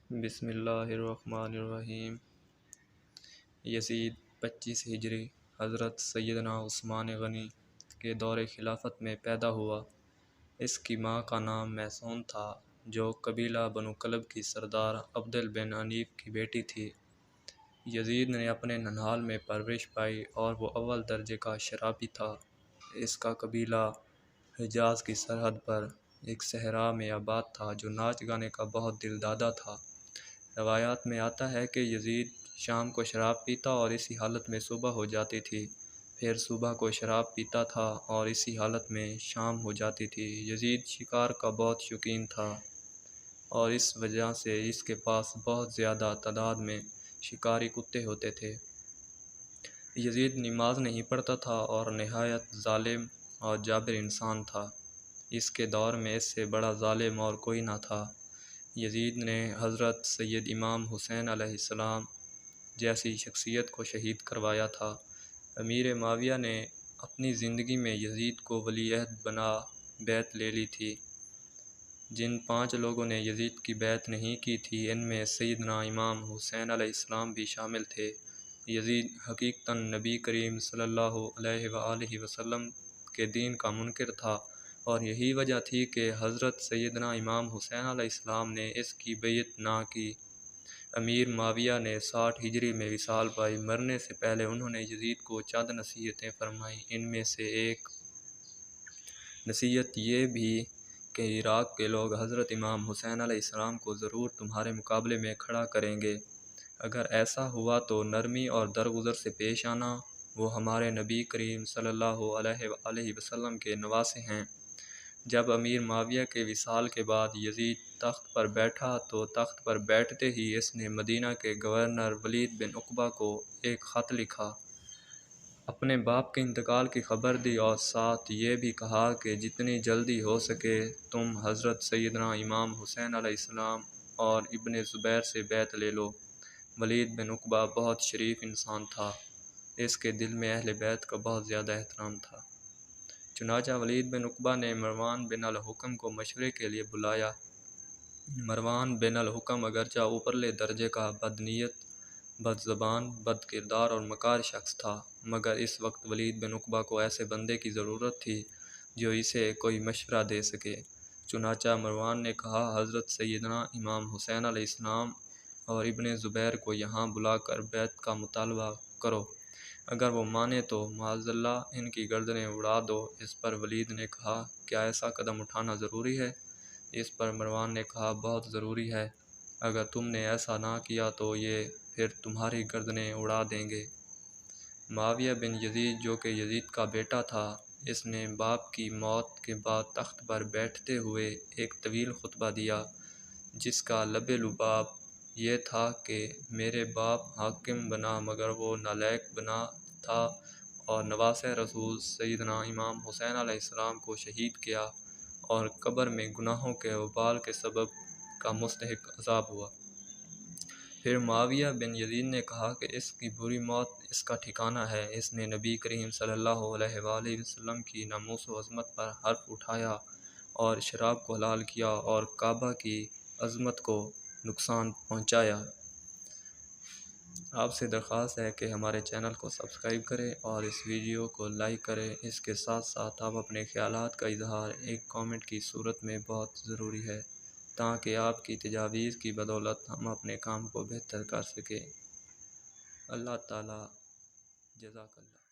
بسم اللہ الرحمن الرحیم۔ یزید 25 ہجری حضرت سیدنا عثمان غنی کے دور خلافت میں پیدا ہوا۔ اس کی ماں کا نام میسون تھا، جو قبیلہ بنو کلب کی سردار عبدل بن عنیف کی بیٹی تھی۔ یزید نے اپنے ننھال میں پرورش پائی اور وہ اول درجے کا شرابی تھا۔ اس کا قبیلہ حجاز کی سرحد پر ایک صحرا میں آباد تھا، جو ناچ گانے کا بہت دل دادا تھا۔ روایات میں آتا ہے کہ یزید شام کو شراب پیتا اور اسی حالت میں صبح ہو جاتی تھی، پھر صبح کو شراب پیتا تھا اور اسی حالت میں شام ہو جاتی تھی۔ یزید شکار کا بہت شوقین تھا اور اس وجہ سے اس کے پاس بہت زیادہ تعداد میں شکاری کتے ہوتے تھے۔ یزید نماز نہیں پڑھتا تھا اور نہایت ظالم اور جابر انسان تھا۔ اس کے دور میں اس سے بڑا ظالم اور کوئی نہ تھا۔ یزید نے حضرت سید امام حسین علیہ السلام جیسی شخصیت کو شہید کروایا تھا۔ امیر معاویہ نے اپنی زندگی میں یزید کو ولی عہد بنا بیعت لے لی تھی۔ جن 5 لوگوں نے یزید کی بیعت نہیں کی تھی، ان میں سیدنا امام حسین علیہ السلام بھی شامل تھے۔ یزید حقیقتاً نبی کریم صلی اللہ علیہ وآلہ وسلم کے دین کا منکر تھا، اور یہی وجہ تھی کہ حضرت سیدنا امام حسین علیہ السلام نے اس کی بیعت نہ کی۔ امیر معاویہ نے 60 ہجری میں وصال پائی۔ مرنے سے پہلے انہوں نے یزید کو چند نصیحتیں فرمائیں۔ ان میں سے ایک نصیحت یہ بھی کہ عراق کے لوگ حضرت امام حسین علیہ السلام کو ضرور تمہارے مقابلے میں کھڑا کریں گے۔ اگر ایسا ہوا تو نرمی اور درگزر سے پیش آنا۔ وہ ہمارے نبی کریم صلی اللہ علیہ وآلہ وسلم کے نواسے ہیں۔ جب امیر معاویہ کے وصال کے بعد یزید تخت پر بیٹھا تو تخت پر بیٹھتے ہی اس نے مدینہ کے گورنر ولید بن عقبہ کو ایک خط لکھا، اپنے باپ کے انتقال کی خبر دی اور ساتھ یہ بھی کہا کہ جتنی جلدی ہو سکے تم حضرت سیدنا امام حسین علیہ السلام اور ابن زبیر سے بیعت لے لو۔ ولید بن عقبہ بہت شریف انسان تھا۔ اس کے دل میں اہل بیت کا بہت زیادہ احترام تھا۔ چنانچہ ولید بن عقبہ نے مروان بن الحکم کو مشورے کے لیے بلایا۔ مروان بن الحکم اگرچہ اوپرلے درجے کا بدنیت، بد زبان، بد کردار اور مکار شخص تھا، مگر اس وقت ولید بن عقبہ کو ایسے بندے کی ضرورت تھی جو اسے کوئی مشورہ دے سکے۔ چنانچہ مروان نے کہا، حضرت سیدنا امام حسین علیہ السلام اور ابن زبیر کو یہاں بلا کر بیعت کا مطالبہ کرو۔ اگر وہ مانے تو معاذاللہ ان کی گردنیں اڑا دو۔ اس پر ولید نے کہا، کیا ایسا قدم اٹھانا ضروری ہے؟ اس پر مروان نے کہا، بہت ضروری ہے۔ اگر تم نے ایسا نہ کیا تو یہ پھر تمہاری گردنیں اڑا دیں گے۔ معاویہ بن یزید، جو کہ یزید کا بیٹا تھا، اس نے باپ کی موت کے بعد تخت پر بیٹھتے ہوئے ایک طویل خطبہ دیا، جس کا لب لباب یہ تھا کہ میرے باپ حاکم بنا مگر وہ نالائق بنا تھا اور نواسۂ رسول سیدنا امام حسین علیہ السلام کو شہید کیا اور قبر میں گناہوں کے وبال کے سبب کا مستحق عذاب ہوا۔ پھر معاویہ بن یزید نے کہا کہ اس کی بری موت اس کا ٹھکانہ ہے۔ اس نے نبی کریم صلی اللہ علیہ وآلہ وسلم کی ناموس و عظمت پر حرف اٹھایا اور شراب کو حلال کیا اور کعبہ کی عظمت کو نقصان پہنچایا۔ آپ سے درخواست ہے کہ ہمارے چینل کو سبسکرائب کریں اور اس ویڈیو کو لائک کریں۔ اس کے ساتھ ساتھ آپ اپنے خیالات کا اظہار ایک کامنٹ کی صورت میں بہت ضروری ہے، تاکہ آپ کی تجاویز کی بدولت ہم اپنے کام کو بہتر کر سکیں۔ اللہ تعالیٰ جزاک اللہ۔